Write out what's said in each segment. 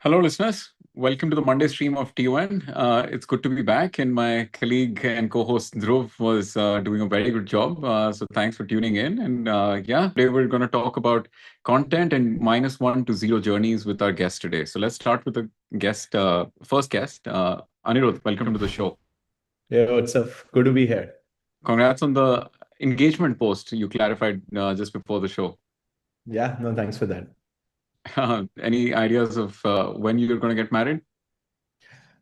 Hello, listeners. Welcome to the Monday stream of T1. It's good to be back, and my colleague and co-host Dhruv was doing a very good job. So thanks for tuning in. And today we're going to talk about content and -1 to 0 journeys with our guest today. So let's start with the guest, first guest, Anirudh. Welcome to the show. Yeah, what's up? Good to be here. Congrats on the engagement post you clarified just before the show. Yeah, no, thanks for that. Any ideas of when you're going to get married?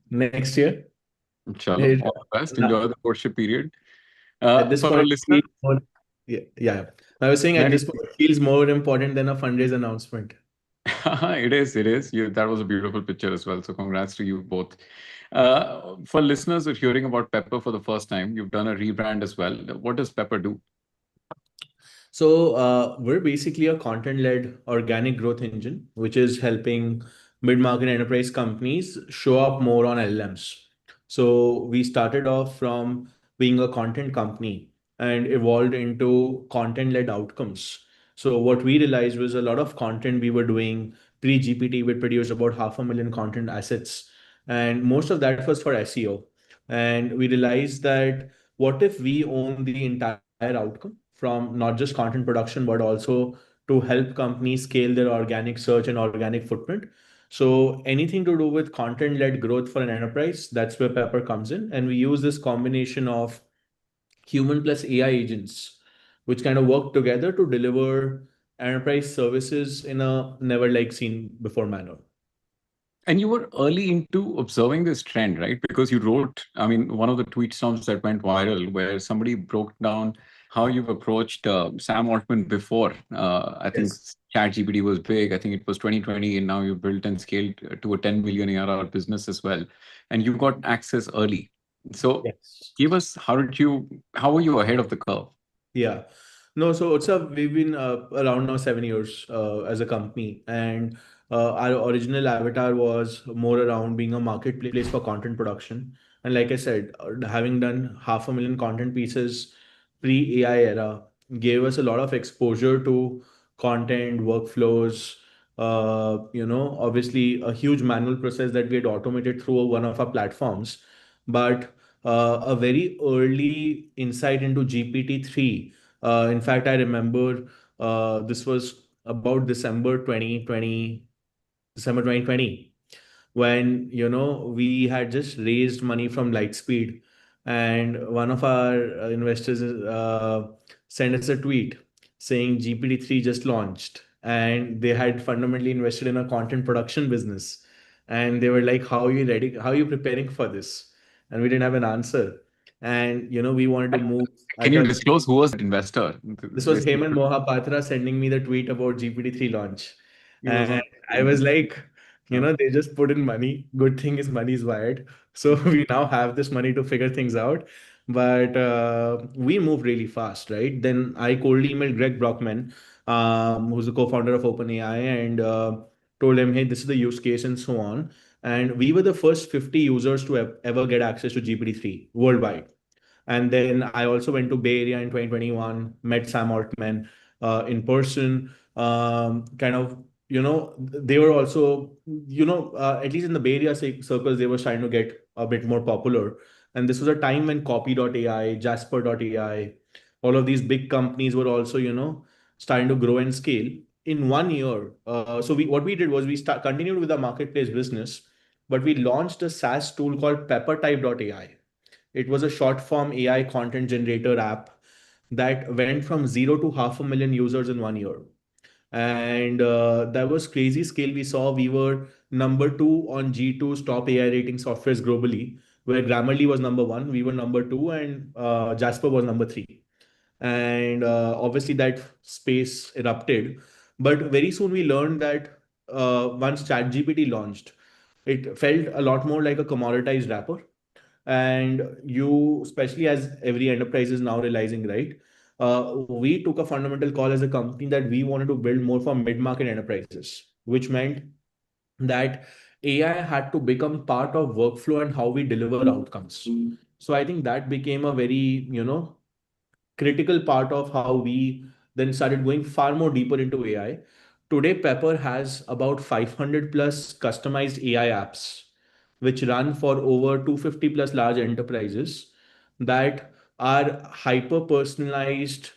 Next year, Chalo, it, all the best. Enjoy the courtship period. at this For our point, listeners, yeah. I was saying at this point, it feels more important than a fundraise announcement. it is. It is. That was a beautiful picture as well. So congrats to you both. For listeners who are hearing about Pepper for the first time, you've done a rebrand as well. What does Pepper do? So we're basically a content-led organic growth engine, which is helping mid-market enterprise companies show up more on LLMs. So we started off from being a content company and evolved into content-led outcomes. So what we realized was a lot of content we were doing pre-GPT, we produced about 500,000 content assets. And most of that was for SEO. And we realized that what if we own the entire outcome from not just content production, but also to help companies scale their organic search and organic footprint. So anything to do with content-led growth for an enterprise, that's where Pepper comes in. And we use this combination of human plus AI agents, which kind of work together to deliver enterprise services in a never like seen before manner. And you were early into observing this trend, right? Because you wrote, I mean, one of the tweet storms that went viral where somebody broke down how you've approached Sam Altman before. I think Yes. ChatGPT was big. I think it was 2020, and now you've built and scaled to a 10 million ARR business as well. And you got access early. So Yes. give us, how were you ahead of the curve? Yeah. No, so it's we've been around now 7 years as a company, and our original avatar was more around being a marketplace for content production. And like I said, having done 500,000 content pieces pre-AI era gave us a lot of exposure to content workflows. Obviously a huge manual process that we had automated through one of our platforms, but a very early insight into GPT-3. In fact, I remember this was about December 2020, when we had just raised money from Lightspeed, and one of our investors sent us a tweet saying GPT-3 just launched, and they had fundamentally invested in a content production business, and they were like, "How are you ready? How are you preparing for this?" And we didn't have an answer, and we wanted to move Can at you a disclose who was the investor? this was This Hemant Mohapatra sending me the tweet about GPT-3 launch. he was And on. I was like, they just put in money. Good thing is money is wired. So we now have this money to figure things out. But we moved really fast, right? Then I cold emailed Greg Brockman, who's the co-founder of OpenAI, and told him, hey, this is the use case and so on. And we were the first 50 users to ever get access to GPT-3 worldwide. And then I also went to Bay Area in 2021, met Sam Altman in person. Kind of, they were also, at least in the Bay Area circles, they were starting to get a bit more popular. And this was a time when Copy.ai, Jasper.ai, all of these big companies were also, starting to grow and scale in 1 year. So what we did was continued with the marketplace business, but we launched a SaaS tool called PepperType.ai. It was a short form AI content generator app that went from 0 to 500,000 users in 1 year. And that was crazy scale we saw. We were number two on G2's top AI rating softwares globally, where Grammarly was number one, we were number two, and Jasper was number three. And obviously that space erupted. But very soon we learned that once ChatGPT launched, it felt a lot more like a commoditized wrapper. And you, especially as every enterprise is now realizing, right, we took a fundamental call as a company that we wanted to build more for mid-market enterprises, which meant that AI had to become part of workflow and how we deliver outcomes. So I think that became a very critical part of how we then started going far more deeper into AI today Pepper has about 500 plus customized AI apps, which run for over 250 plus large enterprises that are hyper personalized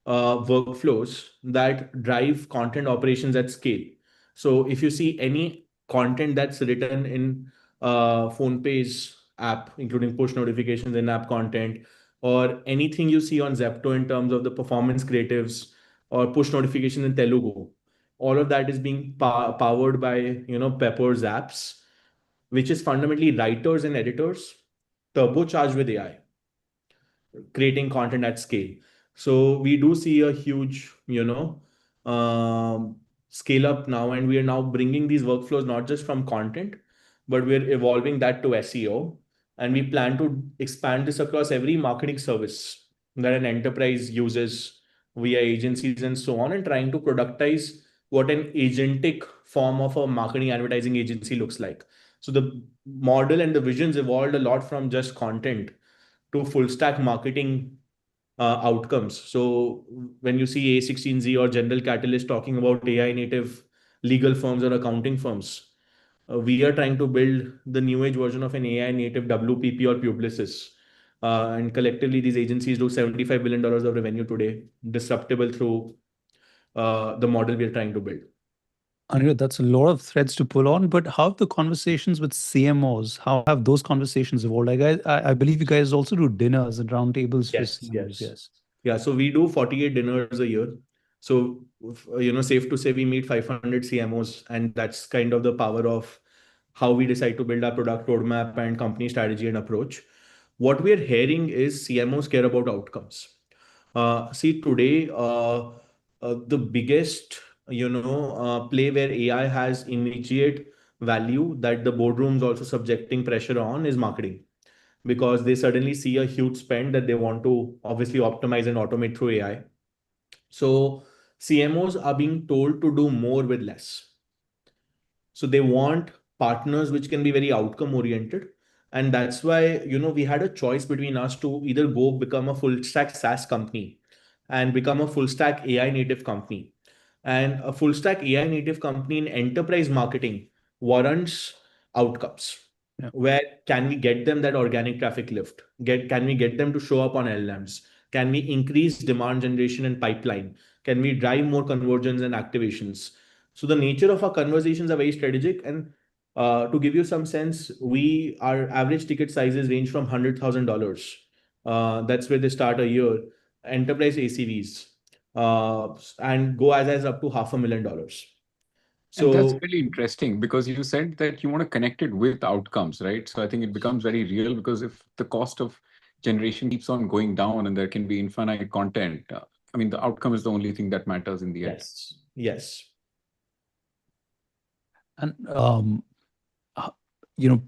workflows that drive content operations at scale. So if you see any content that's written in PhonePay's app, including push notifications, in-app content, or anything you see on Zepto in terms of the performance creatives or push notifications in Telugu, all of that is being powered by Pepper's apps, which is fundamentally writers and editors turbocharged with AI, creating content at scale. So we do see a huge, scale up now, and we are now bringing these workflows not just from content, but we're evolving that to SEO, and we plan to expand this across every marketing service that an enterprise uses via agencies and so on, and trying to productize what an agentic form of a marketing advertising agency looks like. So the model and the visions evolved a lot from just content to full stack marketing outcomes. So when you see A16Z or General Catalyst talking about AI native legal firms or accounting firms, we are trying to build the new age version of an AI native WPP or Publicis. And collectively, these agencies do $75 billion of revenue today, disruptible through the model we are trying to build. Anirudh, that's a lot of threads to pull on, but how have the conversations with CMOs, how have those conversations evolved? Like I believe you guys also do dinners and roundtables for CMOs. Yes. Yeah, so we do 48 dinners a year. So, safe to say we meet 500 CMOs, and that's kind of the power of how we decide to build our product roadmap and company strategy and approach. What we're hearing is CMOs care about outcomes. See, today, the biggest, play where AI has immediate value that the boardroom's also subjecting pressure on is marketing, because they suddenly see a huge spend that they want to obviously optimize and automate through AI. So CMOs are being told to do more with less. So they want partners which can be very outcome oriented. And that's why, we had a choice between us to either go become a full stack SaaS company and become a full stack AI native company. And a full stack AI native company in enterprise marketing warrants outcomes. Yeah. Where can we get them that organic traffic lift? Can we get them to show up on LLMs? Can we increase demand generation and pipeline? Can we drive more conversions and activations? So the nature of our conversations are very strategic. And to give you some sense, our average ticket sizes range from $100,000. That's where they start a year. Enterprise ACVs and go as up to $500,000. And that's really interesting, because you said that you want to connect it with outcomes, right? So I think it becomes very real, because if the cost of generation keeps on going down and there can be infinite content, the outcome is the only thing that matters in the end. Yes. And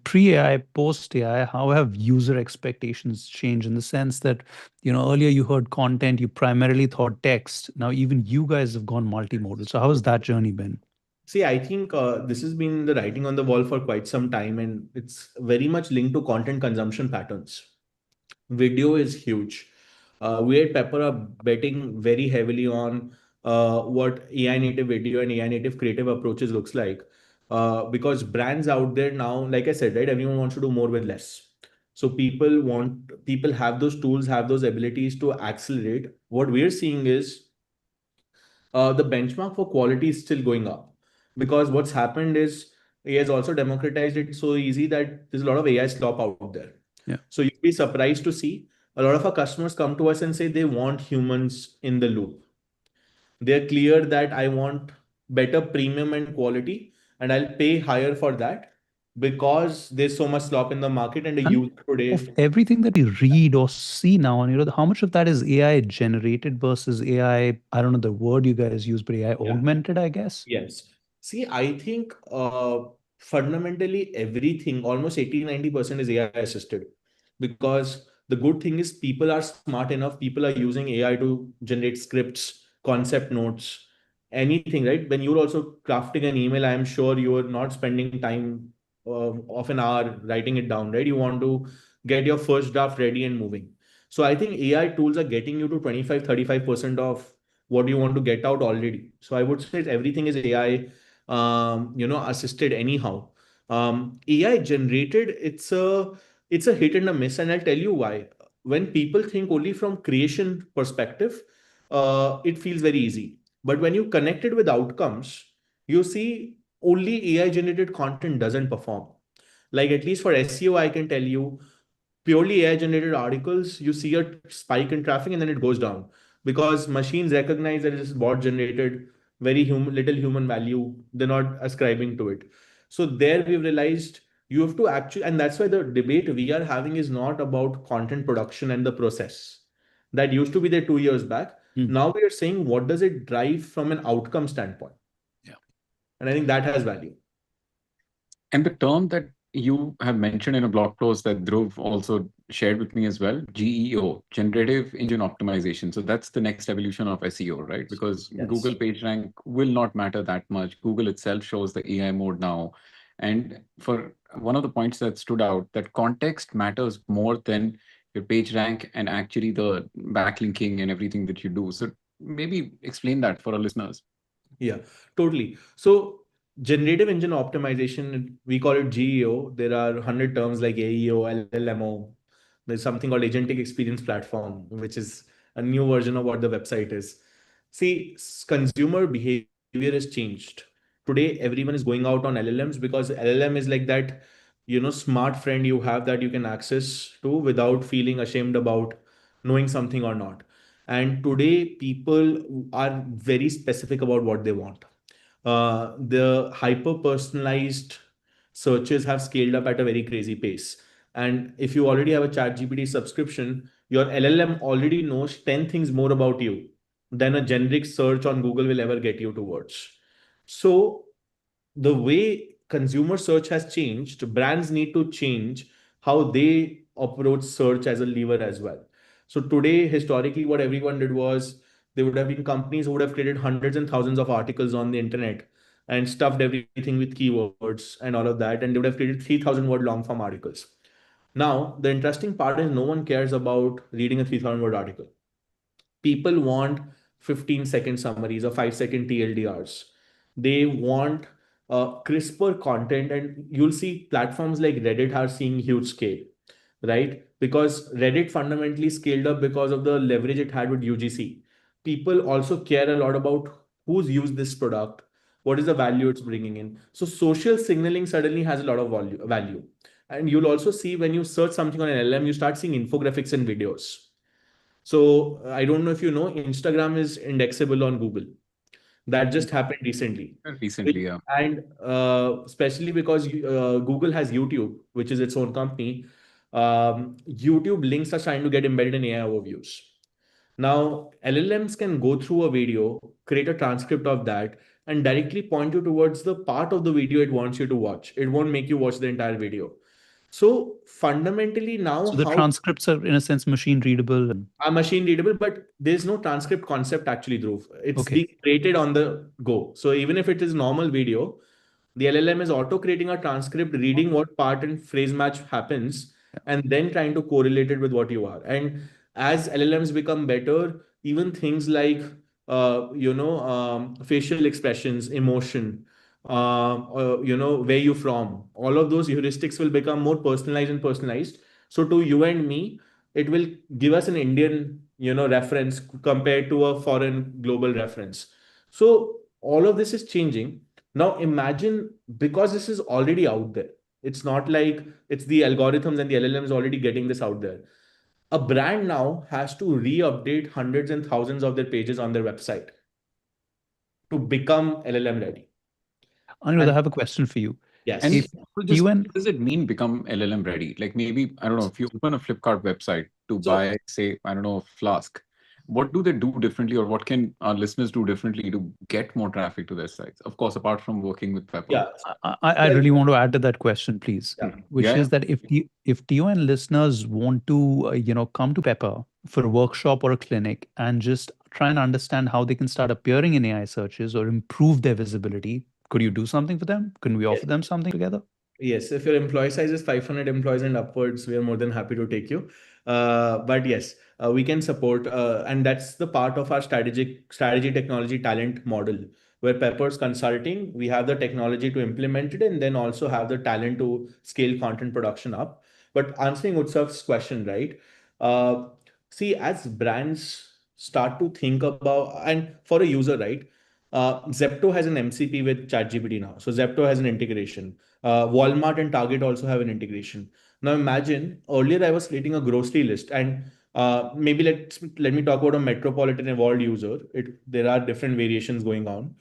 pre-AI, post-AI, how have user expectations changed, in the sense that, earlier you heard content, you primarily thought text. Now even you guys have gone multimodal. So how has that journey been? See, I think this has been the writing on the wall for quite some time, and it's very much linked to content consumption patterns. Video is huge. We at Pepper are betting very heavily on what AI native video and AI native creative approaches looks like. Because brands out there now, like I said, right, everyone wants to do more with less. So people have those tools, have those abilities to accelerate. What we're seeing is the benchmark for quality is still going up, because what's happened is AI has also democratized it so easy that there's a lot of AI slop out there. Yeah. So you'd be surprised to see a lot of our customers come to us and say they want humans in the loop. They're clear that I want better premium and quality, and I'll pay higher for that because there's so much slop in the market, and the user today. Of everything that we read or see now, and how much of that is AI generated versus AI, I don't know the word you guys use, but AI augmented, I guess? Yes. See, I think fundamentally everything, almost 80-90% is AI assisted, because the good thing is people are smart enough. People are using AI to generate scripts, concept notes, anything, right? When you're also crafting an email, I'm sure you're not spending time of an hour writing it down, right? You want to get your first draft ready and moving. So I think AI tools are getting you to 25-35% of what do you want to get out already. So I would say everything is AI, assisted anyhow. AI generated, it's a hit and a miss, and I'll tell you why. When people think only from creation perspective, it feels very easy. But when you connect it with outcomes, you see only AI generated content doesn't perform. Like at least for SEO, I can tell you purely AI generated articles, you see a spike in traffic and then it goes down because machines recognize that it is bot generated, very little human value. They're not ascribing to it. So there we've realized you have to actually, and that's why the debate we are having is not about content production and the process. That used to be there 2 years back. Now we are saying what does it drive from an outcome standpoint? Yeah. And I think that has value. And the term that you have mentioned in a blog post that Dhruv also shared with me as well, GEO, Generative Engine Optimization. So that's the next evolution of SEO, right? Because Yes. Google PageRank will not matter that much. Google itself shows the AI mode now. And for one of the points that stood out, that context matters more than your PageRank and actually the backlinking and everything that you do. So maybe explain that for our listeners. Yeah, totally. So generative engine optimization, we call it GEO. There are 100 terms like AEO, LLMO. There's something called agentic experience platform, which is a new version of what the website is. See, consumer behavior has changed. Today, everyone is going out on LLMs because LLM is like that, smart friend you have that you can access to without feeling ashamed about knowing something or not. And today, people are very specific about what they want. The hyper personalized searches have scaled up at a very crazy pace. And if you already have a ChatGPT subscription, your LLM already knows 10 things more about you than a generic search on Google will ever get you towards. So the way consumer search has changed, brands need to change how they approach search as a lever as well. So today, historically, what everyone did was there would have been companies who would have created hundreds and thousands of articles on the internet and stuffed everything with keywords and all of that, and they would have created 3,000 word long form articles. Now, the interesting part is no one cares about reading a 3,000 word article. People want 15-second summaries or 5-second TLDRs. They want crisper content, and you'll see platforms like Reddit are seeing huge scale, right? Because Reddit fundamentally scaled up because of the leverage it had with UGC. People also care a lot about who's used this product, what is the value it's bringing in. So social signaling suddenly has a lot of value. And you'll also see when you search something on an LM, you start seeing infographics and videos. So I don't know if you know, Instagram is indexable on Google. That just happened recently. Recently, yeah. And especially because Google has YouTube, which is its own company. YouTube links are starting to get embedded in AI overviews. Now, LLMs can go through a video, create a transcript of that, and directly point you towards the part of the video it wants you to watch. It won't make you watch the entire video. So fundamentally now, So the transcripts are in a sense machine readable and are machine readable, but there's no transcript concept actually, Dhruv. It's being created on the go. So even if it is normal video, the LLM is auto creating a transcript, reading what part and phrase match happens, and then trying to correlate it with what you are. And as LLMs become better, even things like facial expressions, emotion, where you from, all of those heuristics will become more personalized and personalized. So to you and me, it will give us an Indian, reference compared to a foreign global reference. So all of this is changing. Now imagine, because this is already out there, it's not like it's the algorithms and the LLMs already getting this out there. A brand now has to re-update hundreds and thousands of their pages on their website to become LLM ready. Anirudh, I have a question for you. Yes. And If just, you and what does it mean become LLM ready? Like maybe, I don't know, if you open a Flipkart website to buy, say, I don't know, a flask, what do they do differently, or what can our listeners do differently to get more traffic to their sites? Of course, apart from working with Pepper. Yeah. I really want to add to that question, please, which Yeah, is that if TON listeners want to come to Pepper for a workshop or a clinic and just try and understand how they can start appearing in AI searches or improve their visibility, could you do something for them? Can we offer them something together? Yes, if your employee size is 500 employees and upwards, we are more than happy to take you. But yes, we can support, and that's the part of our strategy technology talent model, where Pepper's consulting, we have the technology to implement it, and then also have the talent to scale content production up. But answering Utsav's question, right? Uh, See, as brands start to think about, and for a user, right? Zepto has an MCP with ChatGPT now. So Zepto has an integration. Walmart and Target also have an integration. Now imagine earlier I was creating a grocery list, and maybe let me talk about a metropolitan evolved user. There are different variations going on.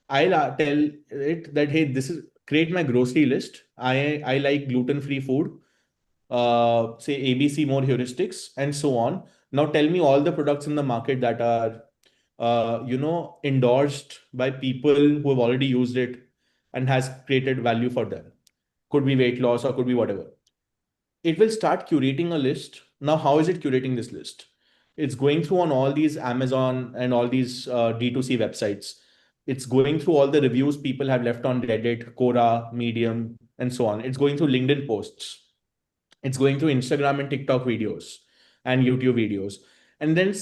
I'll tell it that, hey, this is create my grocery list. I like gluten free food. Say ABC more heuristics and so on. Now tell me all the products in the market that are endorsed by people who have already used it and has created value for them. Could be weight loss or could be whatever. It will start curating a list. Now, how is it curating this list? It's going through on all these Amazon and all these D2C websites. It's going through all the reviews people have left on Reddit, Quora, Medium, and so on. It's going through LinkedIn posts. It's going through Instagram and TikTok videos and YouTube videos. And then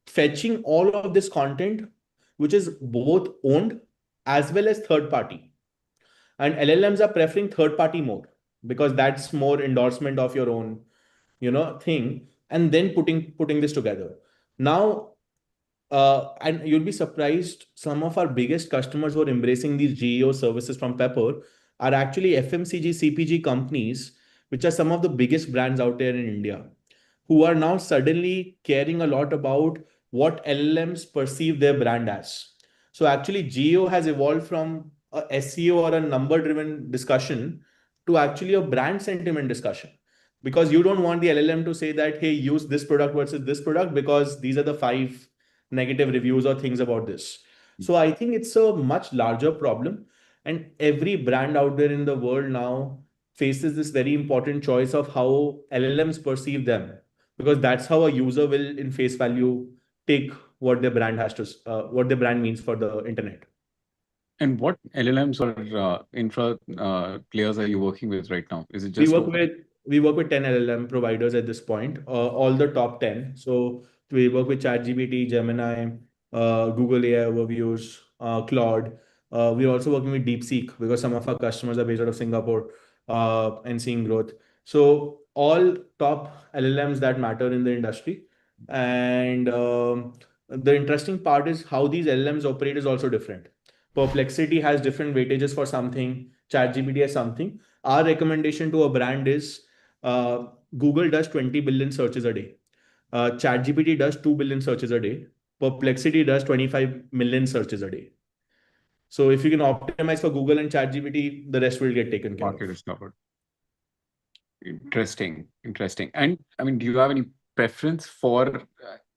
fetching all of this content, which is both owned as well as third party. And LLMs are preferring third party more because that's more endorsement of your own, thing. And then putting this together. Now, and you'll be surprised, some of our biggest customers who are embracing these GEO services from Pepper are actually FMCG, CPG companies, which are some of the biggest brands out there in India, who are now suddenly caring a lot about what LLMs perceive their brand as. So actually, GEO has evolved from a SEO or a number-driven discussion to actually a brand sentiment discussion. Because you don't want the LLM to say that, hey, use this product versus this product because these are the 5 negative reviews or things about this. So I think it's a much larger problem. And every brand out there in the world now faces this very important choice of how LLMs perceive them, because that's how a user will, in face value, take what their brand what their brand means for the internet. And what LLMs or infra players are you working with right now? Is it We just work with 10 LLM providers at this point, all the top 10. So we work with ChatGPT, Gemini, Google AI Overviews, Claude. We're also working with DeepSeek because some of our customers are based out of Singapore and seeing growth. So all top LLMs that matter in the industry. And the interesting part is how these LLMs operate is also different. Perplexity has different weightages for something. ChatGPT has something. Our recommendation to a brand is Google does 20 billion searches a day. ChatGPT does 2 billion searches a day. Perplexity does 25 million searches a day. So if you can optimize for Google and ChatGPT, the rest will get taken care market of. is covered? Interesting. And I mean, do you have any preference for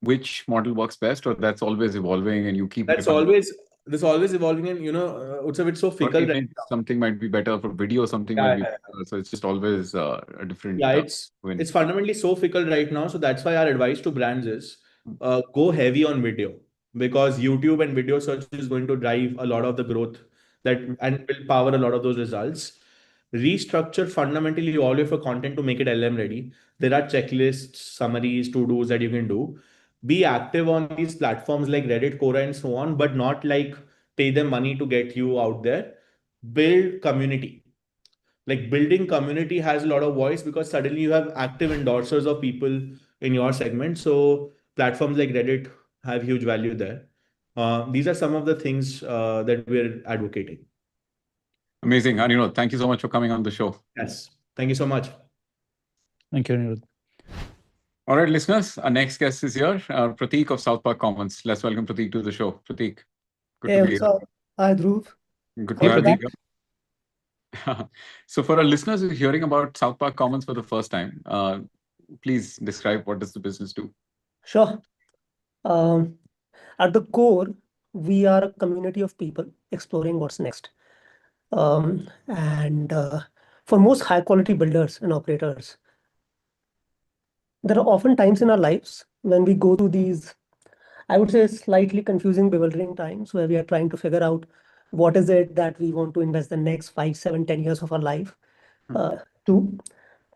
which model works best, or that's always evolving and you keep That's always evolving, and it's so fickle right now. Something might be better for video, something might be better. So it's just always a different it's fundamentally so fickle right now. So that's why our advice to brands is go heavy on video, because YouTube and video search is going to drive a lot of the growth and will power a lot of those results. Restructure fundamentally all of your content to make it LM ready. There are checklists, summaries, to-dos that you can do. Be active on these platforms like Reddit, Quora, and so on, but not like pay them money to get you out there. Build community. Like building community has a lot of voice because suddenly you have active endorsers of people in your segment. So platforms like Reddit have huge value there. These are some of the things that we're advocating. Amazing. Anirudh, thank you so much for coming on the show. Yes. Thank you so much. Thank you, Anirudh. All right, listeners, our next guest is here, Prateek of South Park Commons. Let's welcome Prateek to the show. Prateek, good to be here. Hi, Dhruv. Good Hey, to have Prateek. you here. So for our listeners who are hearing about South Park Commons for the first time, please describe what does the business do? Sure. At the core, we are a community of people exploring what's next. And for most high quality builders and operators, there are often times in our lives when we go through these, I would say, slightly confusing, bewildering times where we are trying to figure out what is it that we want to invest the next 5, 7, 10 years of our life. too.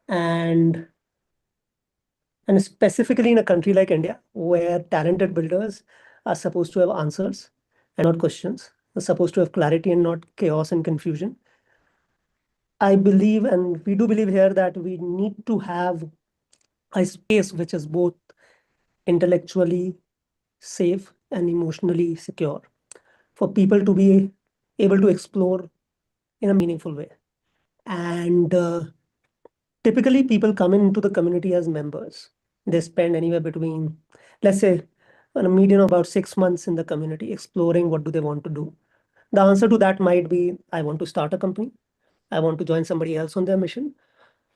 And specifically in a country like India, where talented builders are supposed to have answers and not questions, are supposed to have clarity and not chaos and confusion. I believe, and we do believe here, that we need to have a space which is both intellectually safe and emotionally secure for people to be able to explore in a meaningful way. And typically, people come into the community as members. They spend anywhere between, let's say, on a median of about 6 months in the community, exploring what do they want to do. The answer to that might be, I want to start a company. I want to join somebody else on their mission.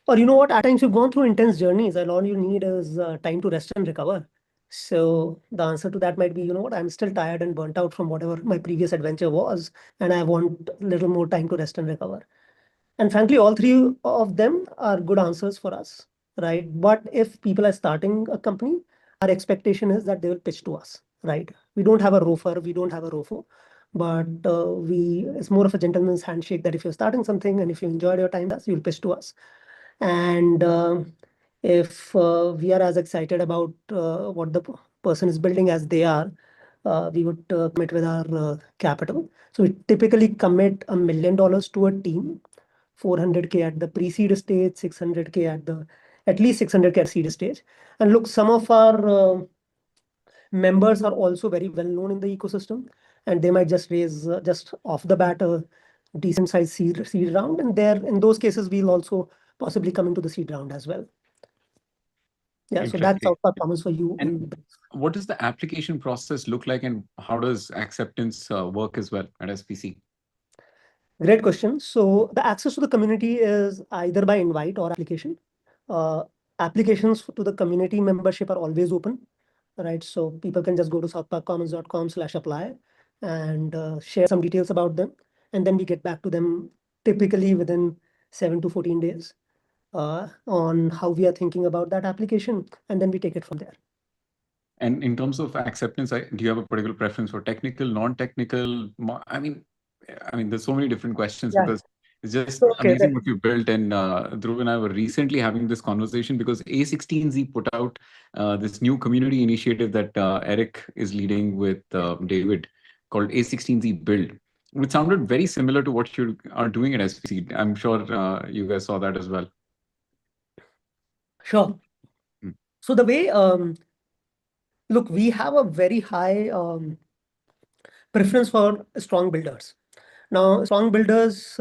Or you know what, at times you've gone through intense journeys and all you need is time to rest and recover. So the answer to that might be, you know what, I'm still tired and burnt out from whatever my previous adventure was, and I want a little more time to rest and recover. And frankly, all three of them are good answers for us, right? But if people are starting a company, our expectation is that they will pitch to us, right? We don't have a ROFR, we don't have a ROFO, but it's more of a gentleman's handshake that if you're starting something and if you enjoyed your time with us, you'll pitch to us. And if we are as excited about what the person is building as they are, we would commit with our capital. So we typically commit $1 million to a team, 400K at the pre-seed stage, 600K at least 600K at seed stage. And look, some of our members are also very well known in the ecosystem, and they might just raise just off the bat a decent sized seed round. And there, in those cases, we'll also possibly come into the seed round as well. Yeah, so that's our performance for you. And what does the application process look like, and how does acceptance work as well at SPC? Great question. So the access to the community is either by invite or application. Applications to the community membership are always open, right? So people can just go to southparkcommons.com/apply and share some details about them. And then we get back to them typically within 7 to 14 days on how we are thinking about that application. And then we take it from there. And in terms of acceptance, do you have a particular preference for technical, non-technical? I mean, there's so many different questions because it's just amazing what you built. And Dhruv and I were recently having this conversation because A16Z put out this new community initiative that Eric is leading with David called A16Z Build, which sounded very similar to what you are doing at SPC. I'm sure you guys saw that as well. Sure. So the way, look, we have a very high preference for strong builders. Now, strong builders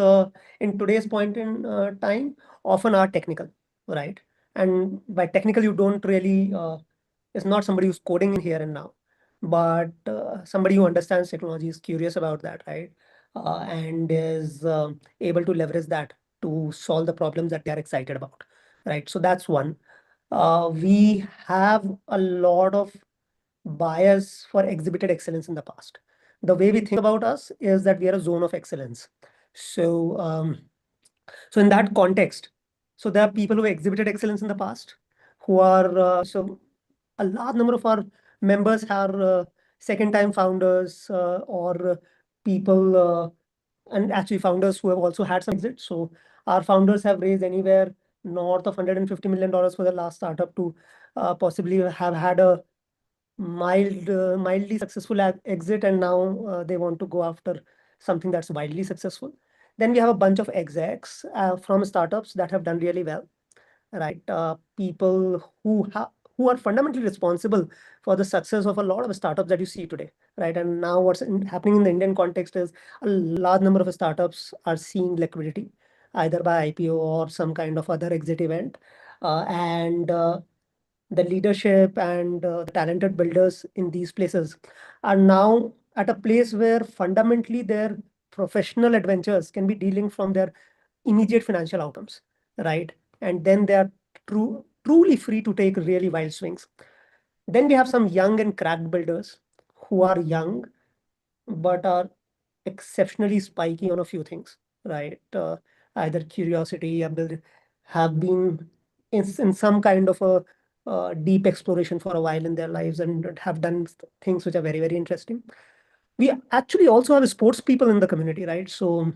in today's point in time often are technical, right? And by technical, you don't really, it's not somebody who's coding in here and now, but somebody who understands technology, is curious about that, right? And is able to leverage that to solve the problems that they are excited about, right? So that's one. We have a lot of bias for exhibited excellence in the past. The way we think about us is that we are a zone of excellence. So, so in that context, so there are people who exhibited excellence in the past, who are so a large number of our members are second-time founders or people and actually founders who have also had some exits. So our founders have raised anywhere north of $150 million for the last startup to possibly have had a mildly successful exit, and now they want to go after something that's widely successful. Then we have a bunch of execs from startups that have done really well, right? People who are fundamentally responsible for the success of a lot of startups that you see today, right? And now what's happening in the Indian context is a large number of startups are seeing liquidity, either by IPO or some kind of other exit event. And the leadership and the talented builders in these places are now at a place where fundamentally their professional adventures can be dealing from their immediate financial outcomes, right? And then they are truly free to take really wild swings. Then we have some young and cracked builders who are young, but are exceptionally spiky on a few things, right? Either curiosity, have been in some kind of a deep exploration for a while in their lives and have done things which are very, very interesting. We actually also have sports people in the community, right? So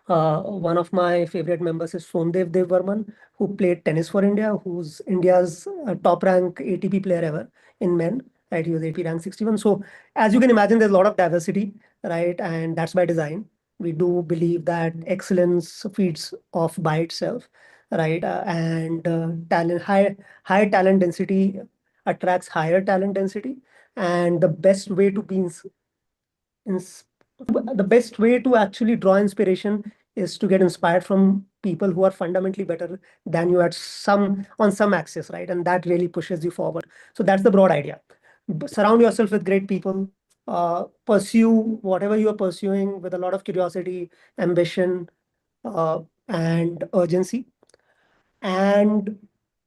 One of my favorite members is Somdev Devvarman, who played tennis for India, who's India's top rank ATP player ever in men. Right, he was ATP rank 61. So as you can imagine, there's a lot of diversity, right? And that's by design. We do believe that excellence feeds off by itself, right? And high talent density attracts higher talent density. And the best way to be ins the best way to actually draw inspiration is to get inspired from people who are fundamentally better than you at on some axis, right? And that really pushes you forward. So that's the broad idea. Surround yourself with great people. Pursue whatever you are pursuing with a lot of curiosity, ambition, and urgency. And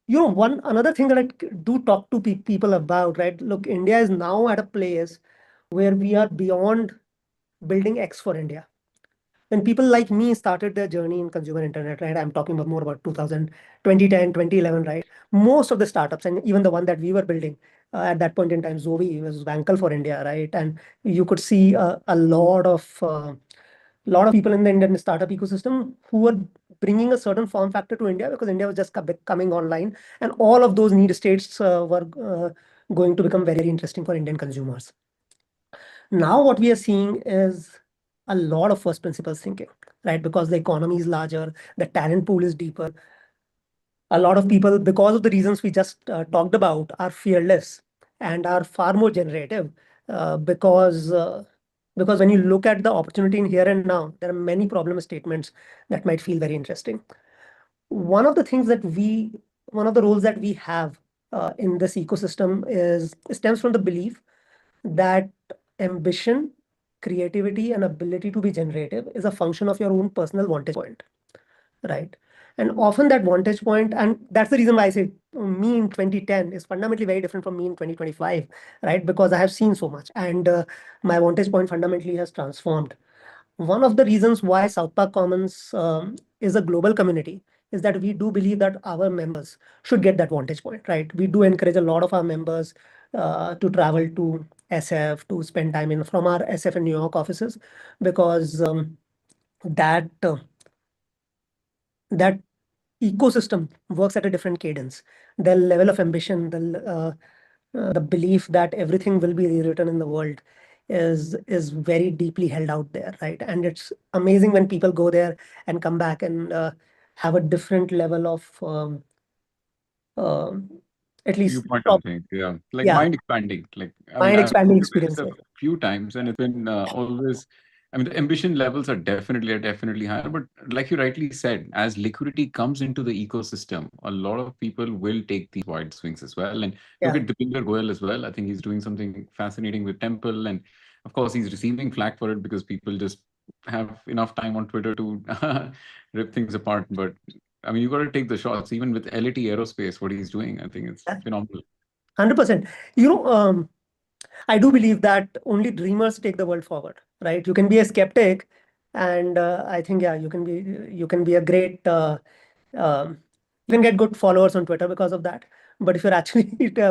one another thing that do talk to people about, right? Look, India is now at a place where we are beyond building X for India. When people like me started their journey in consumer internet, right? I'm talking about more about 2010, 2011, right? Most of the startups, and even the one that we were building at that point in time, Zoe was 𝐲𝐿 for India, right? And you could see a lot of people in the Indian startup ecosystem who were bringing a certain form factor to India because India was just coming online, and all of those need states were going to become very interesting for Indian consumers. Now what we are seeing is a lot of first principles thinking, right? Because the economy is larger, the talent pool is deeper. A lot of people, because of the reasons we just talked about, are fearless and are far more generative because when you look at the opportunity in here and now, there are many problem statements that might feel very interesting. One of the roles that we have in this ecosystem stems from the belief that ambition, creativity, and ability to be generative is a function of your own personal vantage point, right? And often that vantage point, and that's the reason why I say me in 2010 is fundamentally very different from me in 2025, right? Because I have seen so much, and my vantage point fundamentally has transformed. One of the reasons why South Park Commons is a global community is that we do believe that our members should get that vantage point, right? We do encourage a lot of our members to travel to SF to spend time from our SF and New York offices because that that ecosystem works at a different cadence. The level of ambition, the belief that everything will be rewritten in the world is very deeply held out there, right? And it's amazing when people go there and come back and have a different level of at least Viewpoint on things, yeah. Like yeah, mind expanding. Like, I mean, mind I've expanding been to experience. SF a few times and it's been always, I mean, the ambition levels are definitely higher. But like you rightly said, as liquidity comes into the ecosystem, a lot of people will take these wide swings as well. And look Yeah, at Dipinder Goyal as well. I think he's doing something fascinating with Temple. And of course, he's receiving flack for it because people just have enough time on Twitter to rip things apart. But I mean, you got to take the shots. Even with LAT Aerospace, what he's doing, I think it's phenomenal. 100%. I do believe that only dreamers take the world forward, right? You can be a skeptic, and I think you can be a great you can get good followers on Twitter because of that. But if you're actually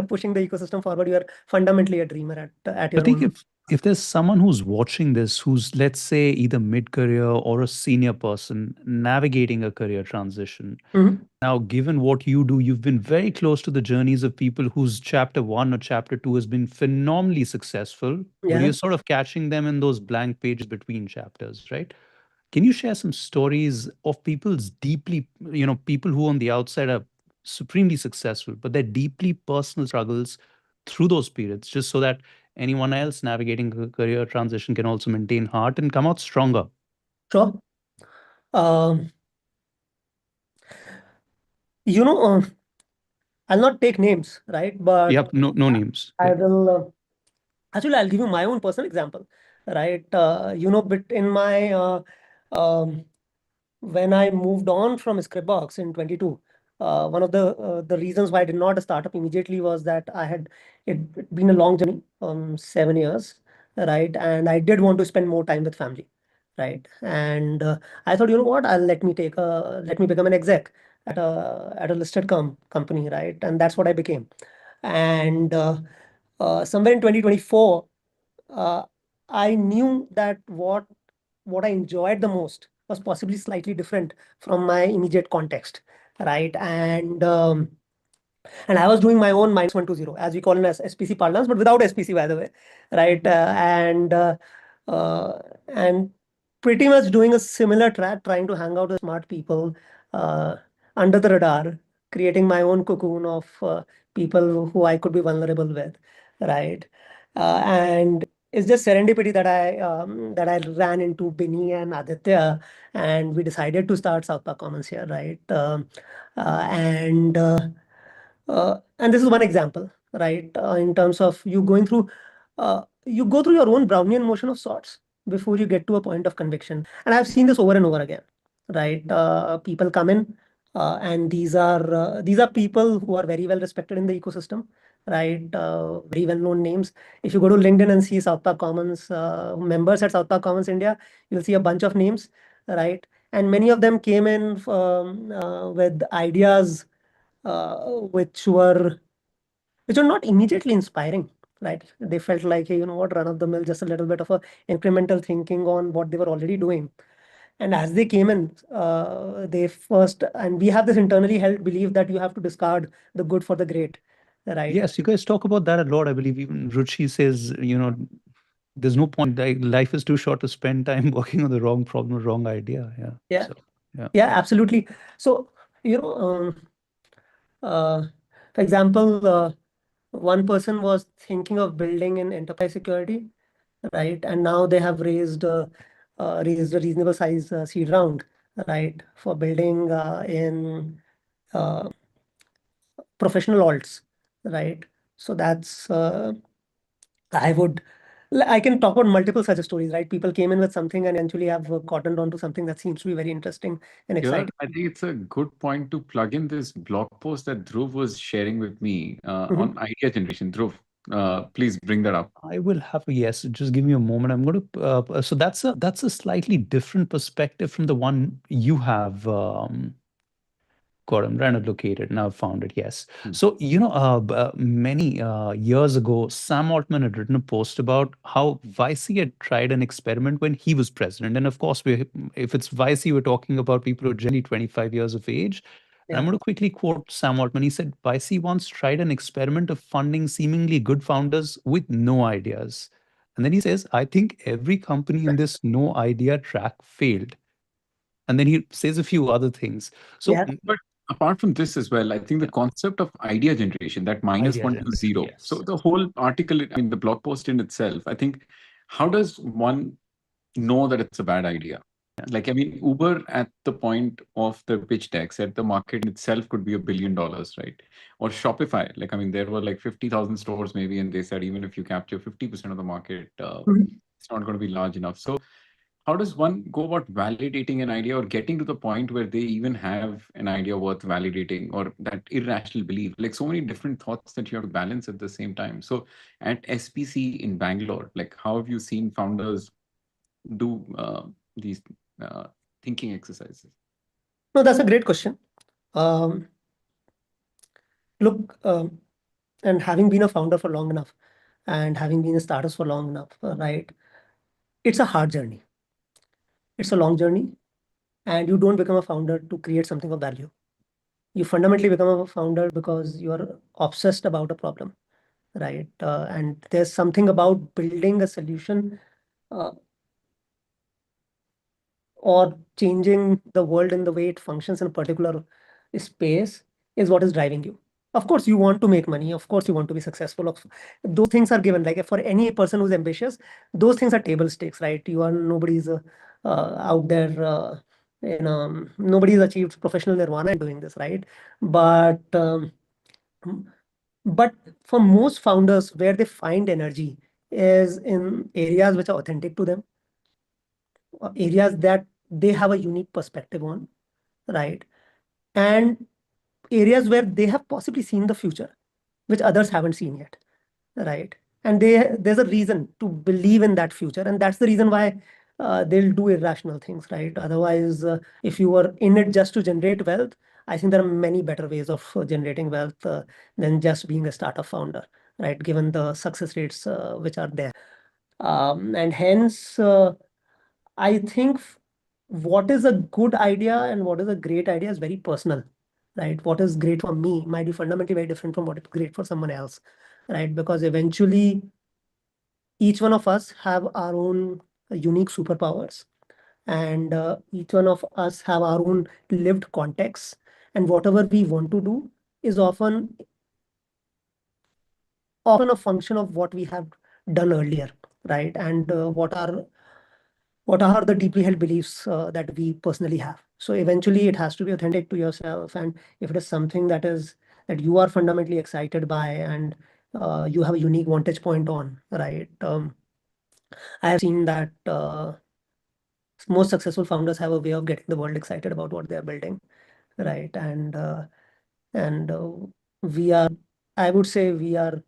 pushing the ecosystem forward, you're fundamentally a dreamer at your Prateek, own. if there's someone who's watching this, who's, let's say, either mid-career or a senior person navigating a career transition, now, given what you do, you've been very close to the journeys of people whose chapter 1 or chapter 2 has been phenomenally successful, but Yeah. you're sort of catching them in those blank pages between chapters, right? Can you share some stories of people's people who on the outside are supremely successful, but they're deeply personal struggles through those periods, just so that anyone else navigating a career transition can also maintain heart and come out stronger? Sure. Um, you know, I'll not take names, right? But Yep, no names. I Yeah. will. Actually, I'll give you my own personal example, right? But in my when I moved on from Scriptbox in 22, one of the reasons why I did not start up immediately was that it been a long journey, 7 years, right? And I did want to spend more time with family, right? And I thought, you know what, let me become an exec at a listed company, right? And that's what I became. And somewhere in 2024, uh, I knew that what I enjoyed the most was possibly slightly different from my immediate context, right? And I was doing my own -120, as we call it as SPC parlance, but without SPC, by the way, right? And pretty much doing a similar track, trying to hang out with smart people uh, under the radar, creating my own cocoon of people who I could be vulnerable with, right? And it's just serendipity that I ran into Binny and Aditya, and we decided to start South Park Commons here, right? Uh, and uh, and this is one example, right? In terms of you go through your own Brownian motion of sorts before you get to a point of conviction. And I've seen this over and over again, right? People come in, and these are people who are very well respected in the ecosystem, right? Very well known names. If you go to LinkedIn and see South Park Commons members at South Park Commons India, you'll see a bunch of names, right? And many of them came in with ideas uh, which were not immediately inspiring, right? They felt like, hey, you know what, run of the mill, just a little bit of a incremental thinking on what they were already doing. And as they came in, they first, and we have this internally held belief that you have to discard the good for the great, right? Yes, you guys talk about that a lot. I believe even Ruchi says, there's no point. Like, life is too short to spend time working on the wrong problem or wrong idea. Yeah. Yeah. So, yeah. Yeah, absolutely. So, for example, one person was thinking of building an enterprise security, right? And now they have raised a reasonable size seed round, right, for building in professional alts, right? So that's I would I can talk about multiple such stories, right? People came in with something and eventually have gotten onto something that seems to be very interesting and Yeah, exciting. I think it's a good point to plug in this blog post that Dhruv was sharing with me on idea generation. Dhruv, please bring that up. I will have yes. Just give me a moment. I'm going to. So that's a slightly different perspective from the one you have. God, I'm trying to locate it. Now I've found it. Yes. So, many years ago, Sam Altman had written a post about how Vicey had tried an experiment when he was president. And of course, if it's Vicey, we're talking about people who are generally 25 years of age. And I'm Yeah. going to quickly quote Sam Altman. He said, Vicey once tried an experiment of funding seemingly good founders with no ideas. And then he says, I think every company in this no idea track failed. And then he says a few other things. So, Yeah. But apart from this as well, I think the concept of idea generation, that minus Idea one to generation, zero. yes. So the whole article, I mean, the blog post in itself, I think, how does one know that it's a bad idea? Like, I mean, Uber at the point of the pitch deck said the market in itself could be $1 billion, right? Or Shopify, like, I mean, there were like 50,000 stores maybe, and they said even if you capture 50% of the market, it's not going to be large enough. So how does one go about validating an idea or getting to the point where they even have an idea worth validating, or that irrational belief? Like, so many different thoughts that you have to balance at the same time. So at SPC in Bangalore, like, how have you seen founders do these thinking exercises? No, that's a great question. Look, and having been a founder for long enough and having been a startup for long enough, right? It's a hard journey. It's a long journey, and you don't become a founder to create something of value. You fundamentally become a founder because you're obsessed about a problem, right? And there's something about building a solution uh, or changing the world in the way it functions in a particular space is what is driving you. Of course, you want to make money. Of course, you want to be successful. Those things are given. Like for any person who's ambitious, those things are table stakes, right? Nobody's out there. Nobody's achieved professional nirvana in doing this, right? But for most founders, where they find energy is in areas which are authentic to them, areas that they have a unique perspective on, right? And areas where they have possibly seen the future, which others haven't seen yet, right? And there's a reason to believe in that future, and that's the reason why they'll do irrational things, right? Otherwise, if you were in it just to generate wealth, I think there are many better ways of generating wealth than just being a startup founder, right? Given the success rates which are there, and hence, I think what is a good idea and what is a great idea is very personal, right? What is great for me might be fundamentally very different from what is great for someone else, right? Because eventually each one of us have our own unique superpowers, and each one of us have our own lived context, and whatever we want to do is often a function of what we have done earlier, right? And what are the deeply held beliefs that we personally have. So eventually it has to be authentic to yourself, and if it is something that you are fundamentally excited by, and you have a unique vantage point on, right? I have seen that most successful founders have a way of getting the world excited about what they are building, right? And we are, I would say, we are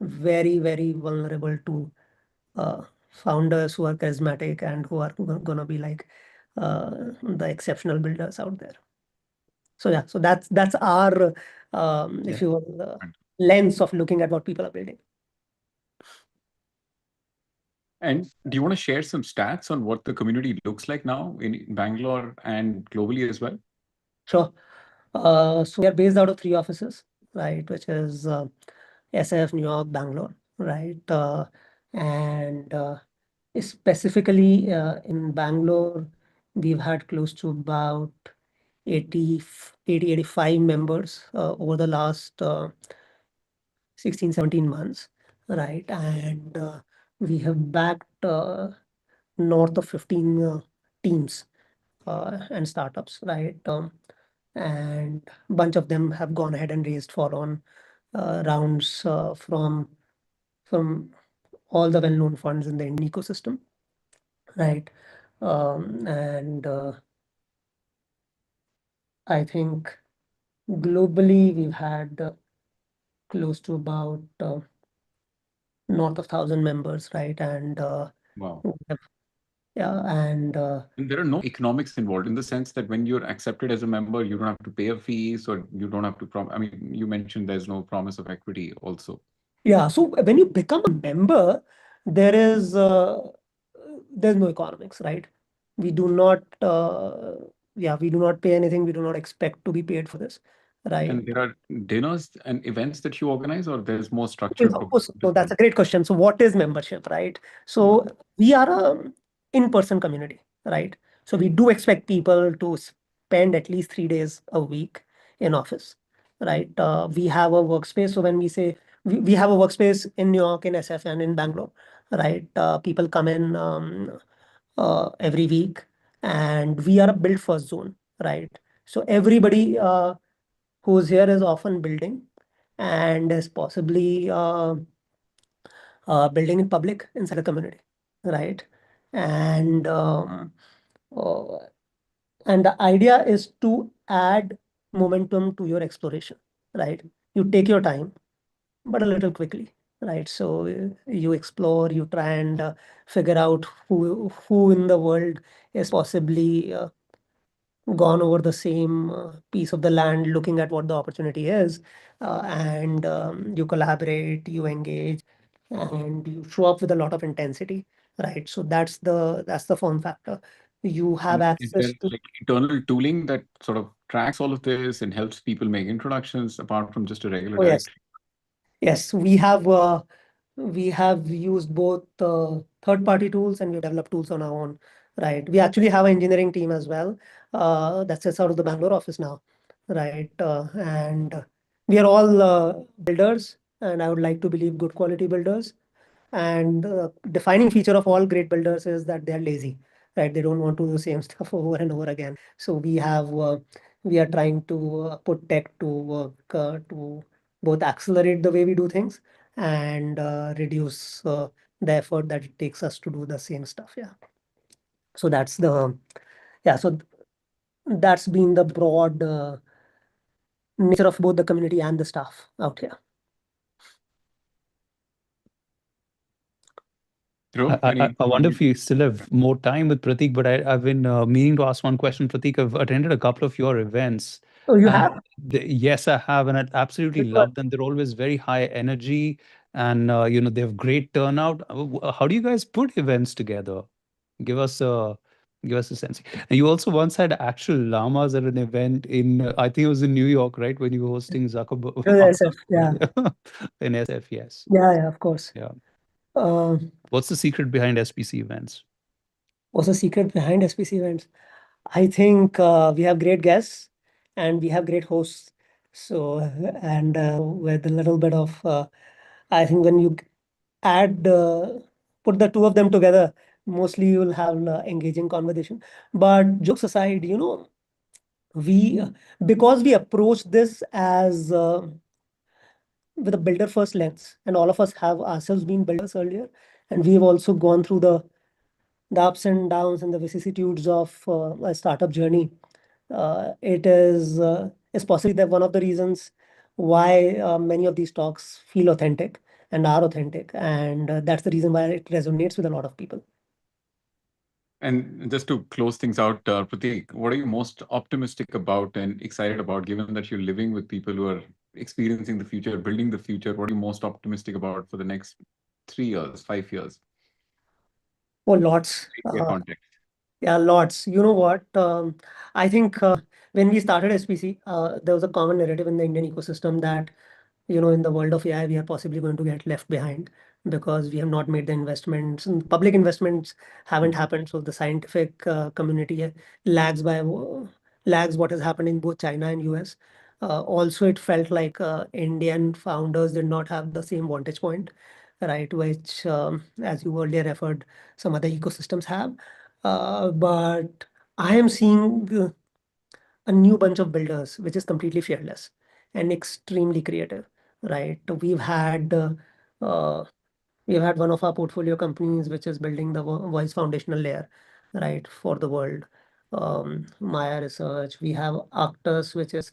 very, very vulnerable to founders who are charismatic and who are going to be like the exceptional builders out there. So yeah, so that's our if you will, lens of looking at what people are building. And do you want to share some stats on what the community looks like now in Bangalore and globally as well? Sure. So we are based out of 3 offices, right? Which is SF, New York, Bangalore, right? And specifically in Bangalore, we've had close to about 85 members over the last 16, 17 months, right? And we have backed north of 15 teams and startups, right? And a bunch of them have gone ahead and raised follow-on rounds from all the well-known funds in the Indian ecosystem, right? And I think globally we've had close to about north of 1,000 members, right? And Wow. yeah, and And there are no economics involved in the sense that when you're accepted as a member, you don't have to pay a fees, or you don't have to I mean, you mentioned there's no promise of equity also. yeah, so when you become a member, there is there's no economics, right? We do not we do not pay anything. We do not expect to be paid for this, right? And there are dinners and events that you organize, or there's more Yes, structured of course. programs? No, that's a great question. So what is membership, right? So we are a in-person community, right? So we do expect people to spend at least 3 days a week in office, right? We have a workspace. So when we say we have a workspace in New York, in SF, and in Bangalore, right? People come in every week, and we are a build first zone, right? So everybody who's here is often building and is possibly building in public inside the community, right? And uh, and the idea is to add momentum to your exploration, right? You take your time, but a little quickly, right? So you explore, you try and figure out who in the world is possibly gone over the same piece of the land, looking at what the opportunity is, and you collaborate, you engage, and you show up with a lot of intensity, right? So that's the form factor. You have And is there access to. like internal tooling that sort of tracks all of this and helps people make introductions apart from just a regular Oh yes, directory? yes, we have used both third-party tools, and we've developed tools on our own, right? We actually have an engineering team as well that sits out of the Bangalore office now, right? And we are all builders, and I would like to believe good quality builders. And defining feature of all great builders is that they're lazy, right? They don't want to do the same stuff over and over again. So we are trying to put tech to work to both accelerate the way we do things and reduce the effort that it takes us to do the same stuff. Yeah. So so that's been the broad nature of both the community and the staff out here. Dhruv, I wonder if we still have more time with Prateek, but I've been meaning to ask one question. Prateek, I've attended a couple of your events. Oh, you and have? yes, I have, and I absolutely Which one? love them. They're always very high energy, and they have great turnout. How do you guys put events together? Give us Give us a sense. And you also once had actual llamas at an event in, I think it was in New York, right? When you were hosting Zuckerberg. SF, yeah. In SF, yes. Yeah, of course. Yeah. Uh, What's the secret behind SPC events? What's the secret behind SPC events? I think we have great guests and we have great hosts. So, and with a little bit of, I think when you add, put the two of them together, mostly you will have engaging conversation. But jokes aside, we, because we approach this as with a builder first lens, and all of us have ourselves been builders earlier, and we've also gone through the ups and downs and the vicissitudes of a startup journey. It is possibly that one of the reasons why many of these talks feel authentic and are authentic, and that's the reason why it resonates with a lot of people. And just to close things out, Prateek, what are you most optimistic about and excited about, given that you're living with people who are experiencing the future, building the future? What are you most optimistic about for the next 3 years, 5 years? Oh, lots. Context. Yeah, lots. You know what? I think when we started SPC, there was a common narrative in the Indian ecosystem that, in the world of AI, we are possibly going to get left behind because we have not made the investments, and public investments haven't happened. So the scientific community lags what has happened in both China and US. Also, it felt like Indian founders did not have the same vantage point, right? Which, as you earlier referred, some other ecosystems have. But I am seeing a new bunch of builders, which is completely fearless and extremely creative, right? We've had one of our portfolio companies which is building the voice foundational layer, right, for the world. Maya Research. We have Arctus, which is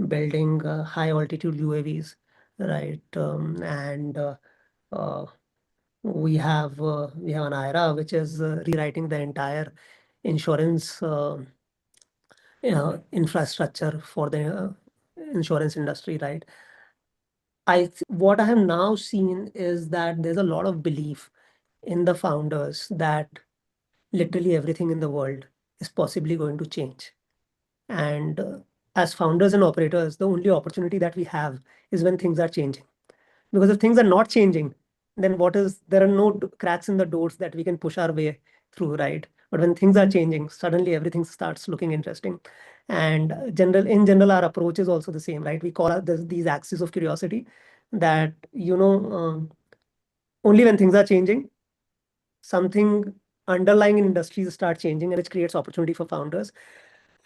building high altitude UAVs, right? And we have an IRA, which is rewriting the entire insurance infrastructure for the insurance industry, right? What I have now seen is that there's a lot of belief in the founders that literally everything in the world is possibly going to change. And as founders and operators, the only opportunity that we have is when things are changing. Because if things are not changing, then there are no cracks in the doors that we can push our way through, right? But when things are changing, suddenly everything starts looking interesting. And in general, our approach is also the same, right? We call these axes of curiosity that, only when things are changing, something underlying in industries start changing, and which creates opportunity for founders.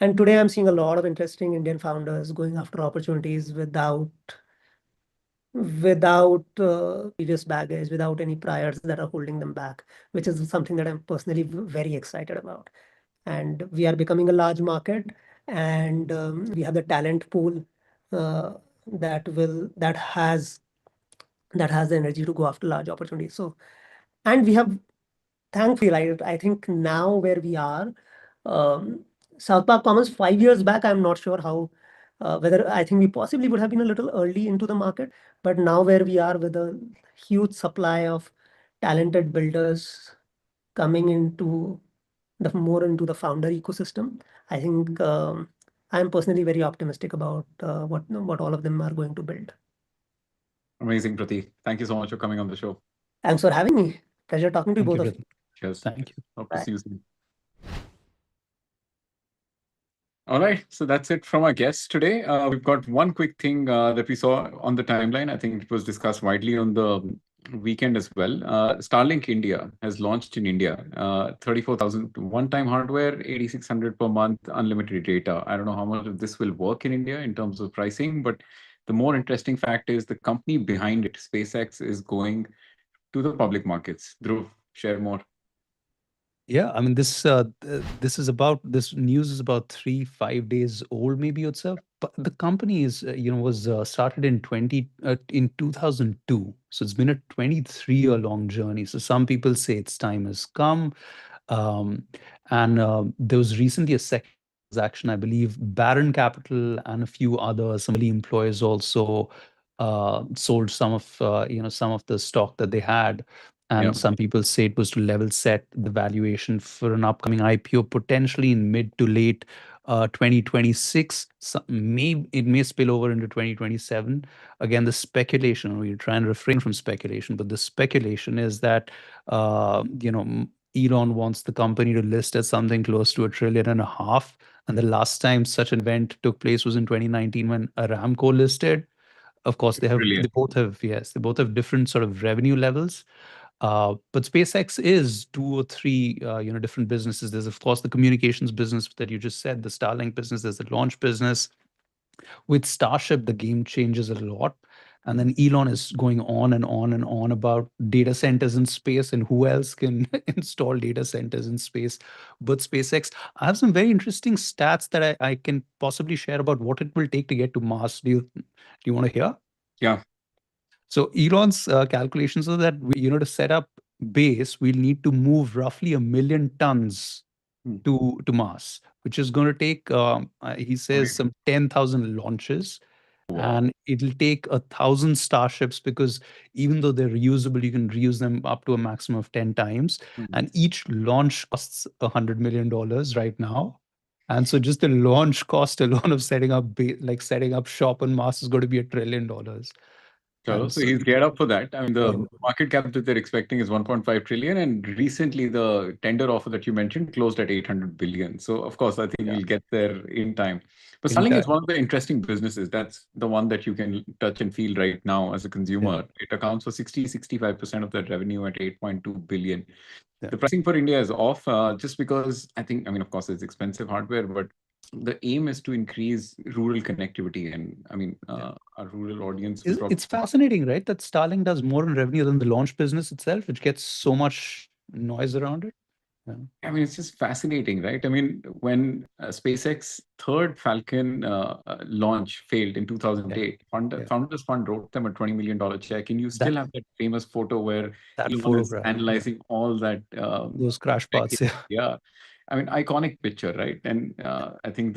And today I'm seeing a lot of interesting Indian founders going after opportunities without previous baggage, without any priors that are holding them back, which is something that I'm personally very excited about. And we are becoming a large market, and we have the talent pool that has the energy to go after large opportunities. So, and we have, thankfully, right, I think now where we are, South Park Commons 5 years back, I'm not sure how, whether I think we possibly would have been a little early into the market, but now where we are with a huge supply of talented builders coming into the founder ecosystem, I think I'm personally very optimistic about what all of them are going to build. Amazing, Prateek. Thank you so much for coming on the show. Thanks for having me. Pleasure talking to Thank both you, of you. Prateek. Cheers. Thank you. Hope Bye. to see you soon. All right, so that's it from our guests today. We've got one quick thing that we saw on the timeline. I think it was discussed widely on the weekend as well. Starlink India has launched in India. 34,000 one-time hardware, 8,600 per month, unlimited data. I don't know how much of this will work in India in terms of pricing, but the more interesting fact is the company behind it, SpaceX, is going to the public markets. Dhruv, share more. Yeah, I mean, this news is about 3-5 days old, maybe itself. But the company was started in 2002, so it's been a 23-year long journey. So some people say its time has come, and there was recently a second transaction, I believe. Baron Capital and a few others, some early employees also sold some of the stock that they had. And some people say it was to level set the valuation for an upcoming IPO, potentially in mid to late 2026. It may spill over into 2027. Again, the speculation, we try and refrain from speculation, but the speculation is that, Elon wants the company to list at something close to $1.5 trillion. And the last time such an event took place was in 2019 when Aramco listed. Of course, they both have different sort of revenue levels. But SpaceX is 2 or 3, different businesses. There's, of course, the communications business that you just said, the Starlink business, there's the launch business. With Starship, the game changes a lot. And then Elon is going on and on and on about data centers in space and who else can install data centers in space. But SpaceX, I have some very interesting stats that I can possibly share about what it will take to get to Mars. Do you want to hear? Yeah. So Elon's calculations are that to set up base, we'll need to move roughly 1 million tons to Mars, which is going to take, he says, some 10,000 launches. Wow. And it'll take 1,000 Starships, because even though they're reusable, you can reuse them up to a maximum of 10 times. And each launch costs $100 million right now. And so just the launch cost alone of setting up shop on Mars is going to be $1 trillion. So he's geared up for that. I mean, the market cap that they're expecting is 1.5 trillion, and recently the tender offer that you mentioned closed at 800 billion. So of course, I think we'll get there in time. But Starlink is one of the interesting businesses. That's the one that you can touch and feel right now as a consumer. It accounts for 65% of that revenue at 8.2 billion. The pricing for India is off just because of course, it's expensive hardware, but the aim is to increase rural connectivity, and our rural audience. It's fascinating, right? That Starlink does more in revenue than the launch business itself, which gets so much noise around it. Yeah. It's just fascinating, right? When SpaceX third Falcon launch failed in 2008, Founders Fund wrote them a $20 million check, and you still have that famous photo where Elon is analyzing all that those crash parts. Iconic picture, right? And I think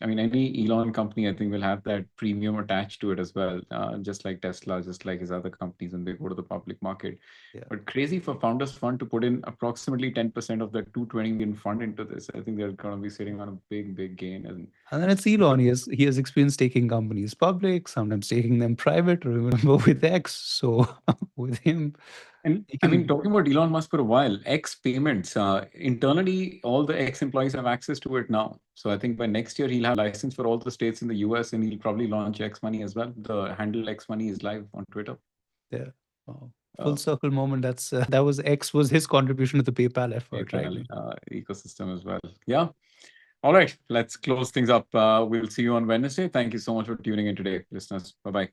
any Elon company, I think, will have that premium attached to it as well, just like Tesla, just like his other companies when they go to the public market. But crazy for Founders Fund to put in approximately 10% of that $220 million fund into this. I think they're going to be sitting on a big gain. And then it's Elon. He has experience taking companies public, sometimes taking them private. Remember with X. So with him. And talking about Elon Musk for a while, X payments, internally, all the X employees have access to it now. So I think by next year, he'll have a license for all the states in the US, and he'll probably launch X Money as well. The handle X Money is live on Twitter. Yeah. Wow. Full circle moment. That was X was his contribution to the PayPal effort, right? Ecosystem as well. Yeah. All right. Let's close things up. We'll see you on Wednesday. Thank you so much for tuning in today, listeners. Bye-bye.